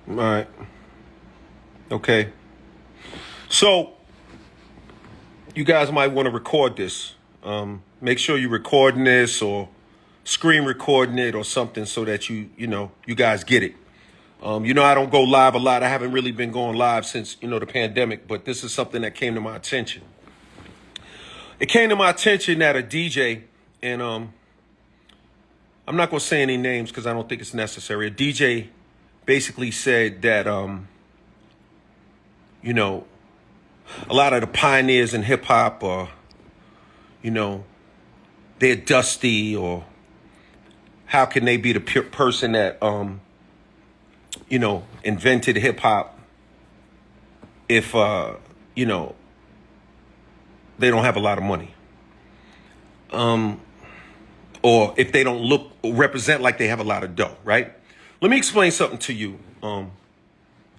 All right. Okay. So you guys might want to record this. Make sure you're recording this or screen recording it or something so that you guys get it. I don't go live a lot. I haven't really been going live since, the pandemic, but this is something that came to my attention. It came to my attention that a DJ, and I'm not going to say any names because I don't think it's necessary. A DJ basically said that, a lot of the pioneers in hip hop are, they're dusty, or how can they be the person that, invented hip hop if, they don't have a lot of money. Or if they don't look or represent like they have a lot of dough, right? Let me explain something to you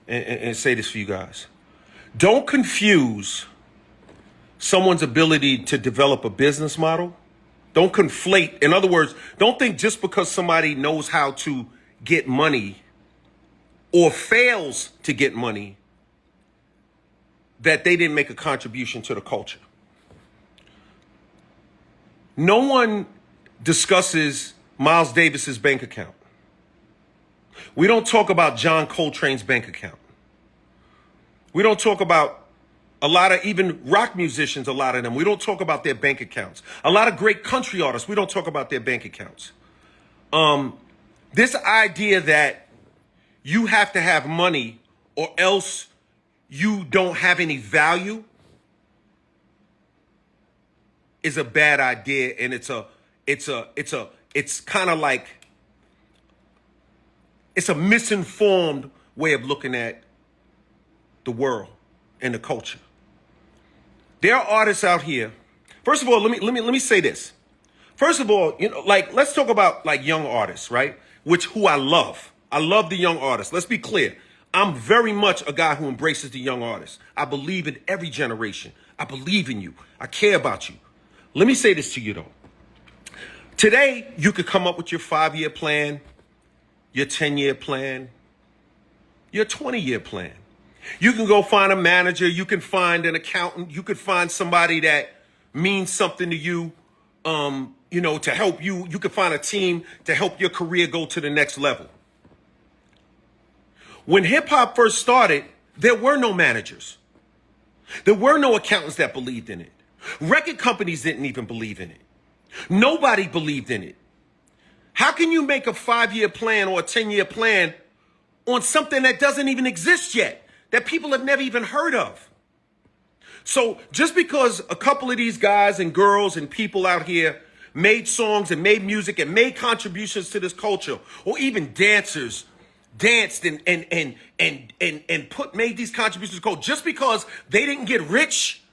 and say this for you guys. Don't confuse someone's ability to develop a business model. Don't conflate. In other words, don't think just because somebody knows how to get money or fails to get money that they didn't make a contribution to the culture. No one discusses Miles Davis's bank account. We don't talk about John Coltrane's bank account. We don't talk about a lot of even rock musicians, a lot of them. We don't talk about their bank accounts. A lot of great country artists, we don't talk about their bank accounts. This idea that you have to have money or else you don't have any value is a bad idea, and it's kind of like, it's a misinformed way of looking at the world and the culture. There are artists out here. First of all, let me say this. First of all, let's talk about like young artists, right? Who I love. I love the young artists. Let's be clear. I'm very much a guy who embraces the young artists. I believe in every generation. I believe in you. I care about you. Let me say this to you, though. Today, you could come up with your 5-year plan, your 10-year plan, your 20-year plan. You can go find a manager. You can find an accountant. You could find somebody that means something to you, to help you. You could find a team to help your career go to the next level. When hip-hop first started, there were no managers. There were no accountants that believed in it. Record companies didn't even believe in it. Nobody believed in it. How can you make a 5-year plan or a 10-year plan on something that doesn't even exist yet, that people have never even heard of? So just because a couple of these guys and girls and people out here made songs and made music and made contributions to this culture, or even dancers danced and made these contributions to culture, just because they didn't get rich,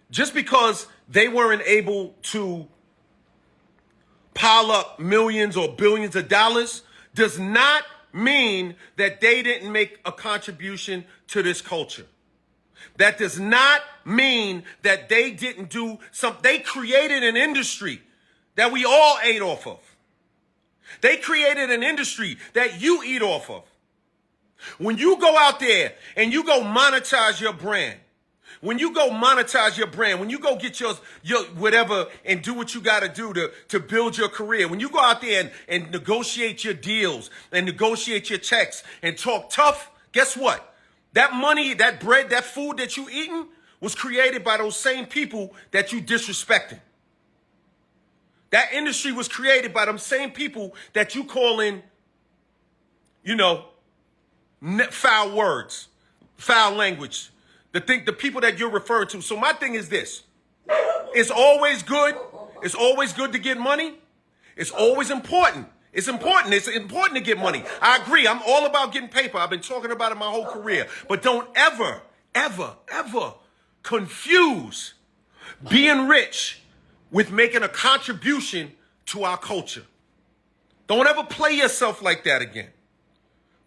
just because they weren't able to pile up millions or billions of dollars, does not mean that they didn't make a contribution to this culture. That does not mean that they didn't do something. They created an industry that we all ate off of. They created an industry that you eat off of. When you go out there and you go monetize your brand, when you go get your whatever and do what you got to do to build your career, when you go out there and negotiate your deals and negotiate your checks and talk tough, guess what? That money, that bread, that food that you eating was created by those same people that you disrespecting. That industry was created by them same people that you call in, foul words, foul language. The people that you're referring to. So my thing is this. It's always good. It's always good to get money. It's always important. It's important. It's important to get money. I agree. I'm all about getting paper. I've been talking about it my whole career. But don't ever, ever, ever confuse being rich with making a contribution to our culture. Don't ever play yourself like that again.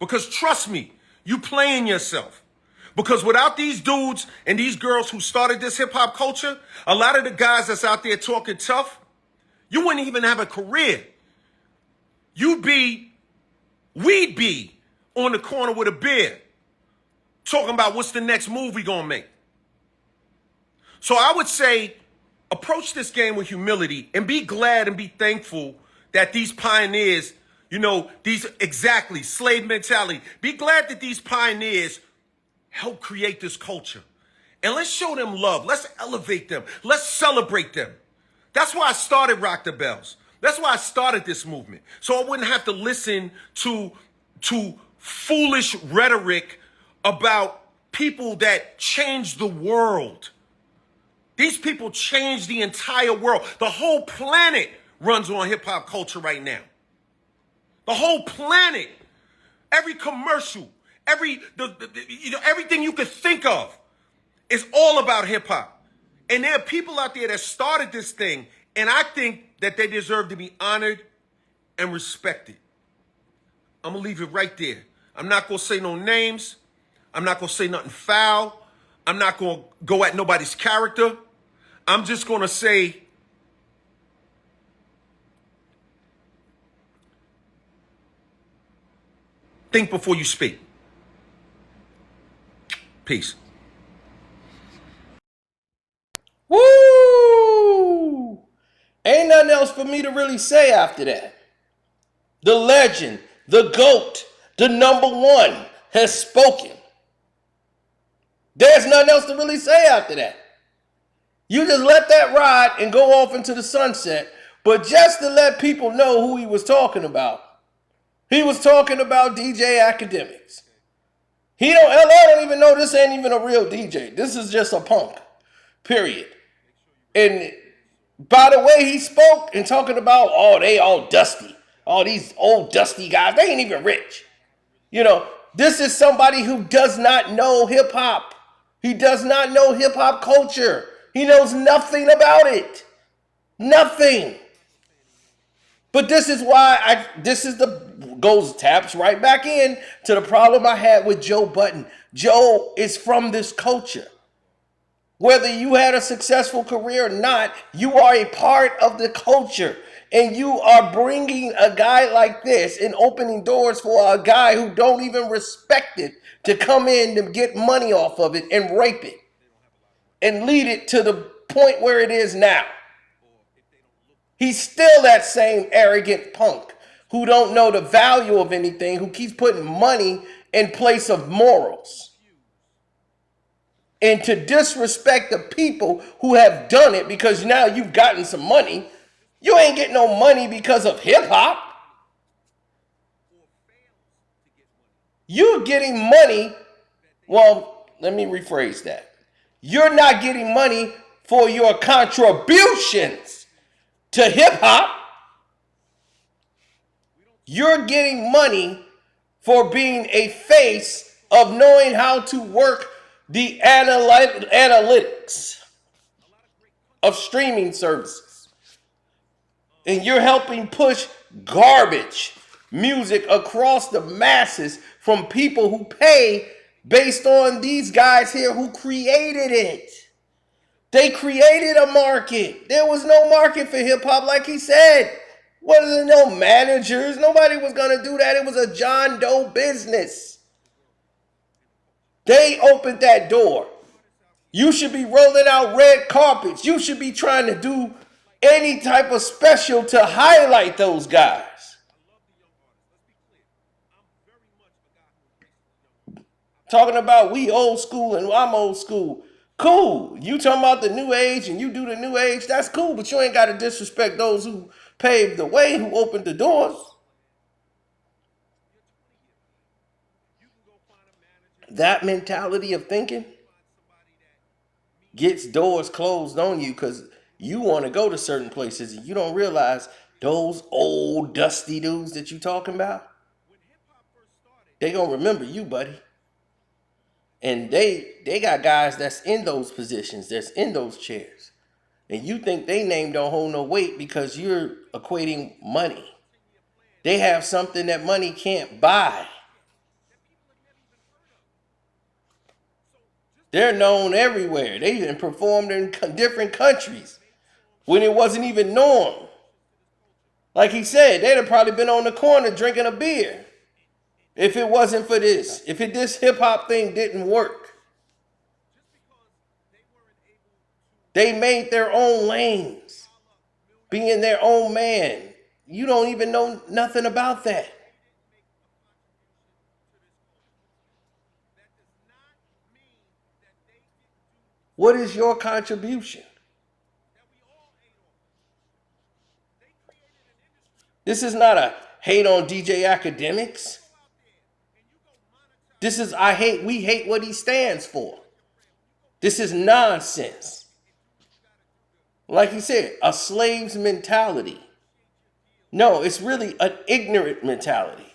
Because trust me, you playing yourself. Because without these dudes and these girls who started this hip hop culture, a lot of the guys that's out there talking tough, you wouldn't even have a career. We'd be on the corner with a beer, talking about what's the next move we gonna make. So I would say, approach this game with humility and be glad and be thankful that these pioneers, these exactly slave mentality. Be glad that these pioneers helped create this culture. And let's show them love. Let's elevate them. Let's celebrate them. That's why I started Rock the Bells. That's why I started this movement. So I wouldn't have to listen to foolish rhetoric about people that changed the world. These people changed the entire world. The whole planet runs on hip hop culture right now. The whole planet, every commercial, everything you could think of is all about hip hop. And there are people out there that started this thing, and I think that they deserve to be honored and respected. I'm gonna leave it right there. I'm not gonna say no names. I'm not gonna say nothing foul. I'm not gonna go at nobody's character. I'm just gonna say, think before you speak. Peace. Woo! Ain't nothing else for me to really say after that. The legend, the GOAT, the #1 has spoken. There's nothing else to really say after that. You just let that ride and go off into the sunset. But just to let people know who he was talking about. He was talking about DJ Akademiks. LL don't even know this ain't even a real DJ. This is just a punk. Period. And by the way he spoke and talking about, they all dusty. All these old dusty guys, they ain't even rich. This is somebody who does not know hip hop. He does not know hip hop culture. He knows nothing about it. Nothing. But this is why taps right back in to the problem I had with Joe Budden. Joe is from this culture. Whether you had a successful career or not, you are a part of the culture. And you are bringing a guy like this and opening doors for a guy who don't even respect it to come in to get money off of it and rape it and lead it to the point where it is now. He's still that same arrogant punk who don't know the value of anything, who keeps putting money in place of morals. And to disrespect the people who have done it because now you've gotten some money. You ain't getting no money because of hip hop. You're getting money. Well, let me rephrase that. You're not getting money for your contributions to hip hop. You're getting money for being a face of knowing how to work the analytics of streaming services. And you're helping push garbage music across the masses from people who pay based on these guys here who created it. They created a market. There was no market for hip hop, like he said. Wasn't no managers. Nobody was going to do that. It was a John Doe business. They opened that door. You should be rolling out red carpets. You should be trying to do any type of special to highlight those guys. Talking about we old school and I'm old school. Cool. You talking about the new age and you do the new age. That's cool, but you ain't got to disrespect those who paved the way, who opened the doors. That mentality of thinking gets doors closed on you because you want to go to certain places and you don't realize those old dusty dudes that you talking about, they gonna remember you, buddy. And they got guys that's in those positions, that's in those chairs. And you think they name don't hold no weight because you're equating money. They have something that money can't buy. They're known everywhere. They even performed in different countries when it wasn't even known. Like he said, they'd have probably been on the corner drinking a beer. If it wasn't for this, if this hip hop thing didn't work, they made their own lanes, being their own man. You don't even know nothing about that. What is your contribution? This is not a hate on DJ Akademiks. This is we hate what he stands for. This is nonsense. Like you said, a slave's mentality. No, it's really an ignorant mentality.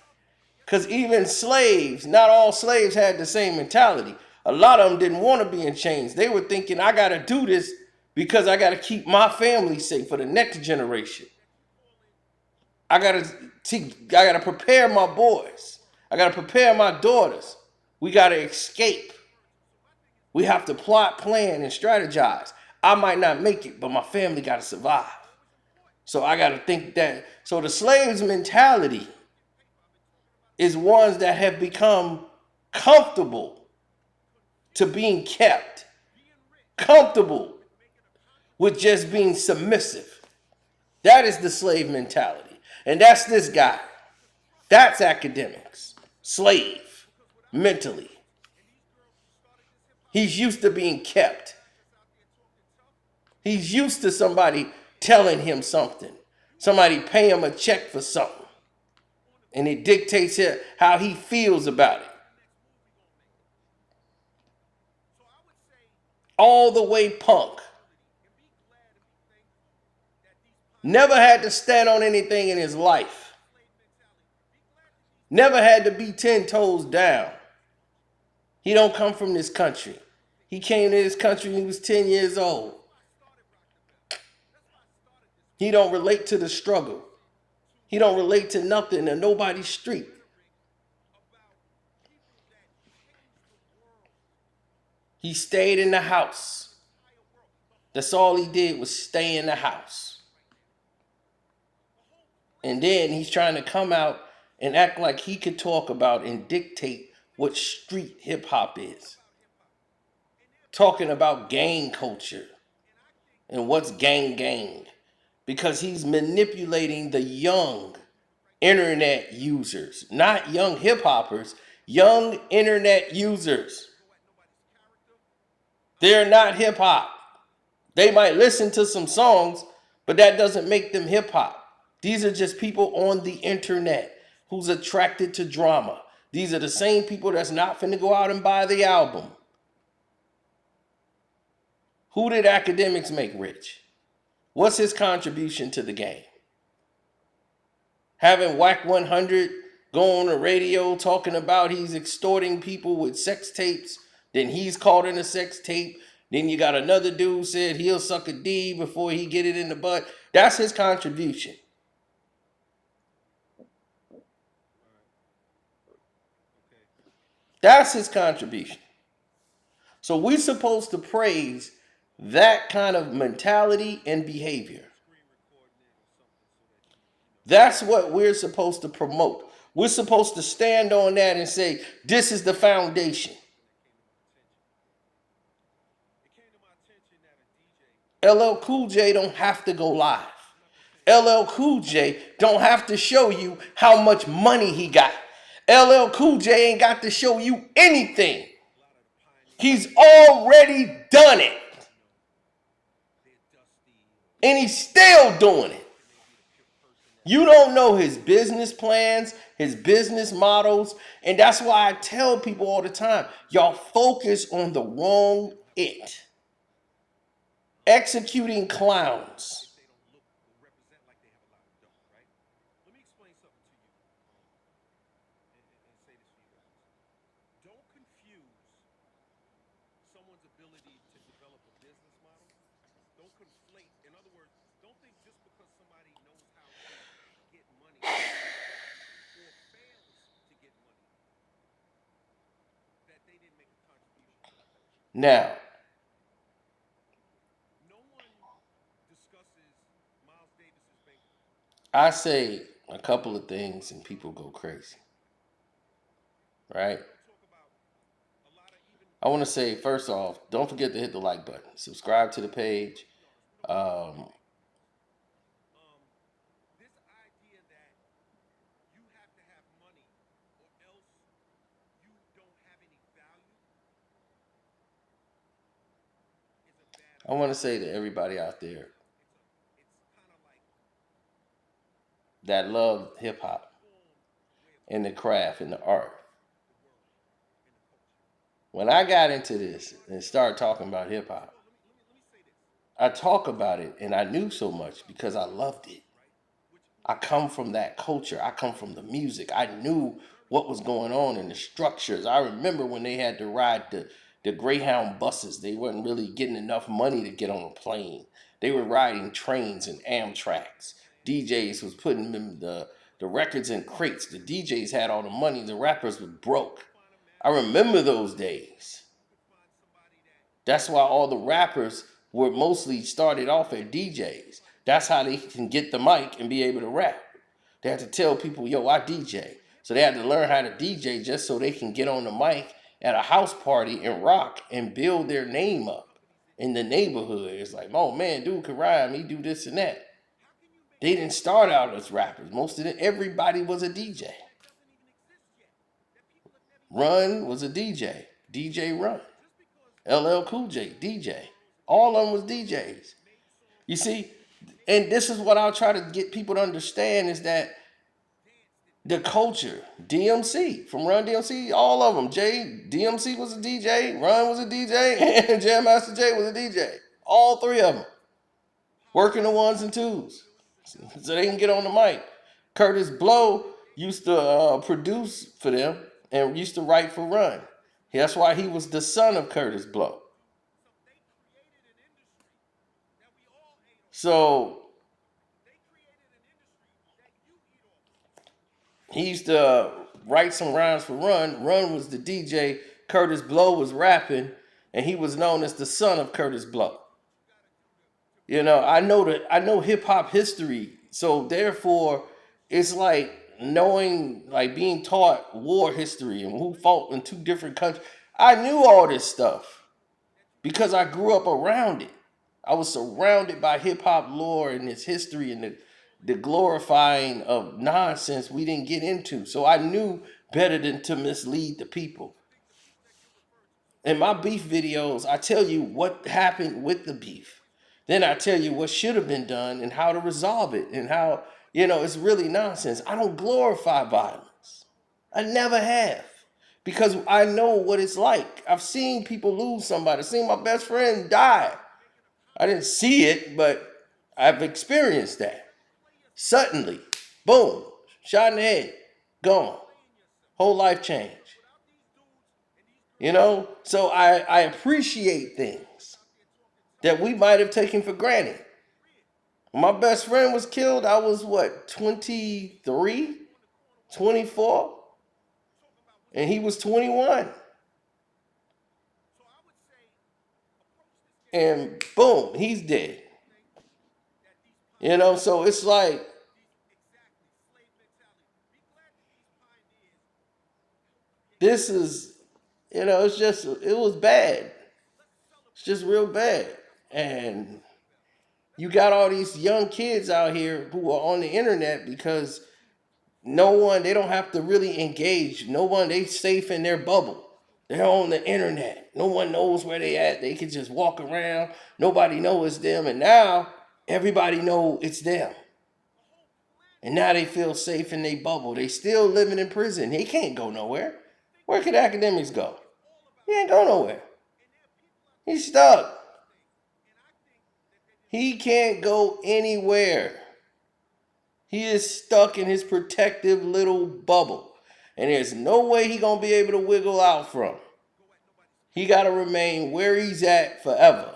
Because even slaves, not all slaves had the same mentality. A lot of them didn't want to be in chains. They were thinking, I got to do this because I got to keep my family safe for the next generation. I got to prepare my boys. I got to prepare my daughters. We got to escape. We have to plot, plan, and strategize. I might not make it, but my family got to survive. So I got to think that. So the slave's mentality is ones that have become comfortable to being kept, comfortable with just being submissive. That is the slave mentality. And that's this guy. That's Akademiks. Slave, mentally. He's used to being kept. He's used to somebody telling him something. Somebody pay him a check for something. And it dictates how he feels about it. All the way punk. Never had to stand on anything in his life. Never had to be 10 toes down. He don't come from this country. He came to this country when he was 10 years old. He don't relate to the struggle. He don't relate to nothing in nobody's street. He stayed in the house. That's all he did was stay in the house. And then he's trying to come out and act like he could talk about and dictate what street hip hop is. Talking about gang culture and what's gang. Because he's manipulating the young internet users, not young hip hoppers, young internet users. They're not hip hop. They might listen to some songs, but that doesn't make them hip hop. These are just people on the internet who's attracted to drama. These are the same people that's not finna go out and buy the album. Who did Akademiks make rich? What's his contribution to the game? Having Whack 100 go on the radio talking about he's extorting people with sex tapes, then he's caught in a sex tape. Then you got another dude said he'll suck a D before he get it in the butt. That's his contribution. That's his contribution. So we're supposed to praise that kind of mentality and behavior. That's what we're supposed to promote. We're supposed to stand on that and say, this is the foundation. LL Cool J don't have to go live. LL Cool J don't have to show you how much money he got. LL Cool J ain't got to show you anything. He's already done it. And he's still doing it. You don't know his business plans, his business models. And that's why I tell people all the time, y'all focus on the wrong it. Executing clowns. Now, I say a couple of things and people go crazy. right? I want to say, first off, don't forget to hit the like button. Subscribe to the page. Um, I want to say to everybody out there that love hip hop and the craft and the art. When I got into this and started talking about hip hop, I talk about it and I knew so much because I loved it. I come from that culture. I come from the music. I knew what was going on in the structures. I remember when they had to ride the Greyhound buses. They weren't really getting enough money to get on a plane. They were riding trains and Amtraks. DJs was putting the records in crates. The DJs had all the money. The rappers were broke. I remember those days. That's why all the rappers were mostly started off as DJs. That's how they can get the mic and be able to rap. They had to tell people, yo, I DJ. So they had to learn how to DJ just so they can get on the mic at a house party and rock and build their name up in the neighborhood. It's like, oh man, dude can rhyme, he do this and that. They didn't start out as rappers. Most of them, everybody was a DJ. Run was a DJ. DJ Run. LL Cool J, DJ. All of them was DJs. You see, and this is what I'll try to get people to understand is that the culture, DMC, from Run DMC, all of them. DMC was a DJ, Run was a DJ, and Jam Master Jay was a DJ. All three of them. Working the ones and twos. So they can get on the mic. Curtis Blow used to produce for them and used to write for Run. That's why he was the son of Curtis Blow. So he used to write some rhymes for Run. Run was the DJ. Curtis Blow was rapping, and he was known as the son of Curtis Blow. You know, I know hip hop history, so therefore, it's like knowing, like being taught war history and who fought in two different countries. I knew all this stuff because I grew up around it. I was surrounded by hip hop lore and its history and the glorifying of nonsense we didn't get into. So I knew better than to mislead the people. In my beef videos, I tell you what happened with the beef. Then I tell you what should have been done and how to resolve it and how, it's really nonsense. I don't glorify violence. I never have. Because I know what it's like. I've seen people lose somebody. I've seen my best friend die. I didn't see it, but I've experienced that. Suddenly, boom, shot in the head, gone. Whole life change. So I appreciate things that we might have taken for granted. When my best friend was killed, I was what, 23, 24? And he was 21. And boom, he's dead. So it's like, this is, it was bad. It's just real bad. And you got all these young kids out here who are on the internet because they don't have to really engage. They safe in their bubble. They're on the internet. No one knows where they at. They can just walk around. Nobody knows it's them. And now everybody know it's them. And now they feel safe in their bubble. They still living in prison. He can't go nowhere. Where could Akademiks go? He ain't go nowhere. He's stuck. He can't go anywhere. He is stuck in his protective little bubble. And there's no way he gonna be able to wiggle out from. He gotta remain where he's at forever.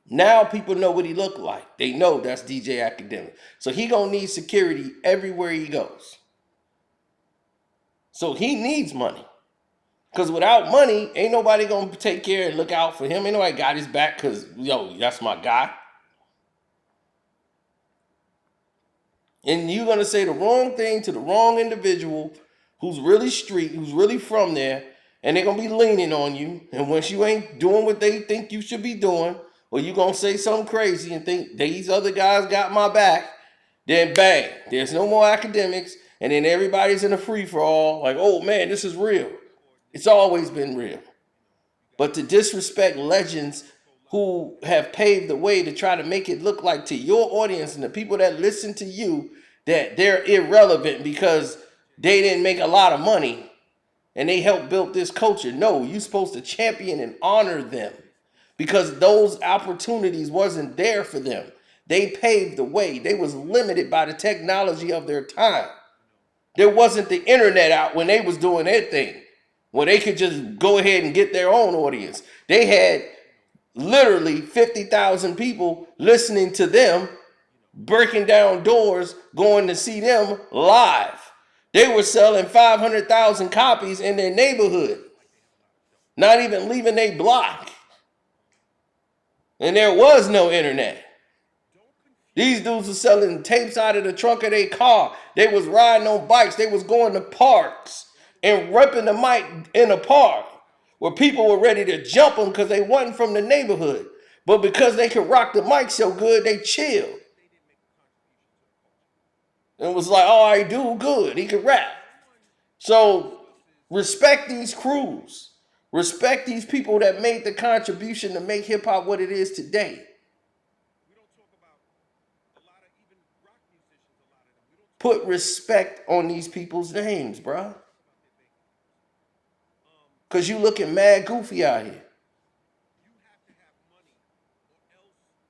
Now people know what he look like. They know that's DJ Akademiks. So he gonna need security everywhere he goes. So he needs money. Because without money, ain't nobody gonna take care and look out for him. Ain't nobody got his back because, that's my guy. And you're gonna say the wrong thing to the wrong individual who's really street, who's really from there, and they're gonna be leaning on you. And once you ain't doing what they think you should be doing, or you gonna say something crazy and think these other guys got my back, then bang, there's no more academics, and then everybody's in a free for all, like, oh man, this is real. It's always been real. But to disrespect legends who have paved the way to try to make it look like to your audience and the people that listen to you that they're irrelevant because they didn't make a lot of money and they helped build this culture. No, you're supposed to champion and honor them because those opportunities wasn't there for them. They paved the way. They was limited by the technology of their time. There wasn't the internet out when they was doing their thing, where they could just go ahead and get their own audience. They had literally 50,000 people listening to them, breaking down doors, going to see them live. They were selling 500,000 copies in their neighborhood, not even leaving their block. And there was no internet. These dudes were selling tapes out of the trunk of their car. They was riding on bikes. They was going to parks and repping the mic in a park where people were ready to jump them because they wasn't from the neighborhood. But because they could rock the mic so good, they chilled. It was like, oh, I do good. He could rap. So respect these crews. Respect these people that made the contribution to make hip hop what it is today. Put respect on these people's names, bro. Because you looking mad goofy out here.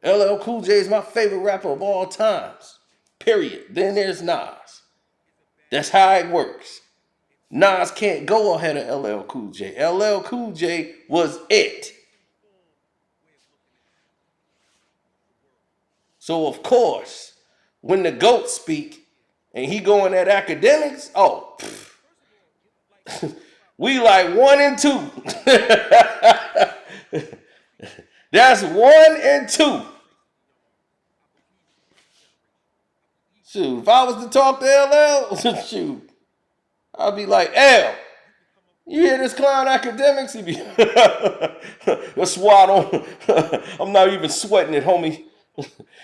LL Cool J is my favorite rapper of all times. Period. Then there's Nas. That's how it works. Nas can't go ahead of LL Cool J. LL Cool J was it. So of course, when the GOAT speak and he going at academics, oh, we like 1 and 2. That's 1 and 2. Shoot, if I was to talk to LL, shoot, I'd be like, L, you hear this clown academics? He'd be, a SWAT on. I'm not even sweating it, homie.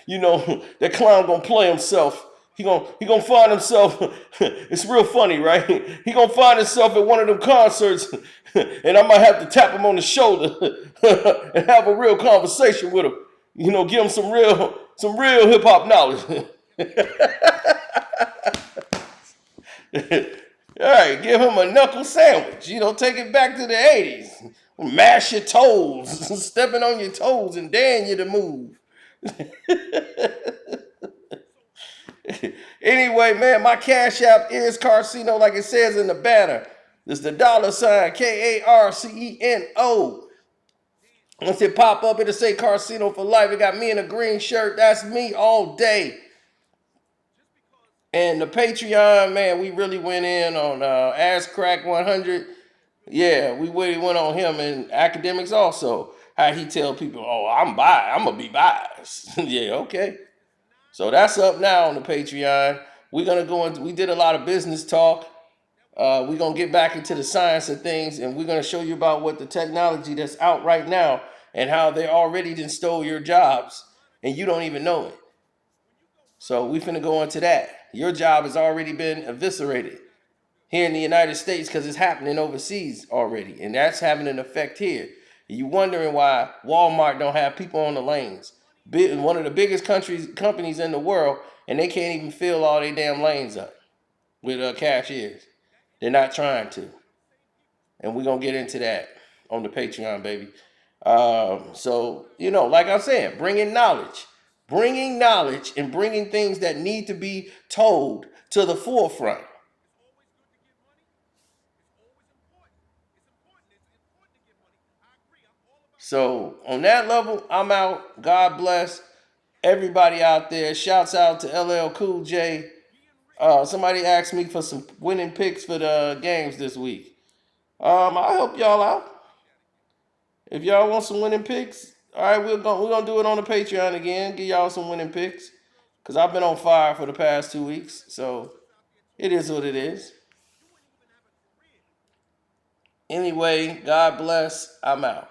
You know, that clown gonna play himself. He gonna find himself. It's real funny, right? He gonna find himself at one of them concerts, and I might have to tap him on the shoulder and have a real conversation with him. You know, give him some real hip hop knowledge. All right, give him a knuckle sandwich. You know, take it back to the 80s. Mash your toes, stepping on your toes and daring you to move. Anyway, man, my Cash App is Carceno, like it says in the banner. It's the $ KARCENO. Once it pop up, it'll say Carceno for life. It got me in a green shirt. That's me all day. And the Patreon, man, we really went in on Ass Crack 100. Yeah, we really went on him and Akademiks also. How he tell people, oh, I'm gonna be biased. Yeah, okay. So that's up now on the Patreon. We're gonna go into, we did a lot of business talk. We're gonna get back into the science of things, and we're gonna show you about what the technology that's out right now and how they already done stole your jobs and you don't even know it. So we finna go into that. Your job has already been eviscerated here in the United States because it's happening overseas already, and that's having an effect here. You wondering why Walmart don't have people on the lanes? One of the biggest companies in the world, and they can't even fill all their damn lanes up with cashiers. They're not trying to, and we're gonna get into that on the Patreon, baby. So you know, like I'm saying, bringing knowledge and bringing things that need to be told to the forefront. So on that level, I'm out. God bless everybody out there. Shouts out to LL Cool J. Somebody asked me for some winning picks for the games this week. I'll help y'all out. If y'all want some winning picks, all right, we're gonna do it on the Patreon again. Give y'all some winning picks. because I've been on fire for the past 2 weeks. So it is what it is. Anyway, God bless. I'm out.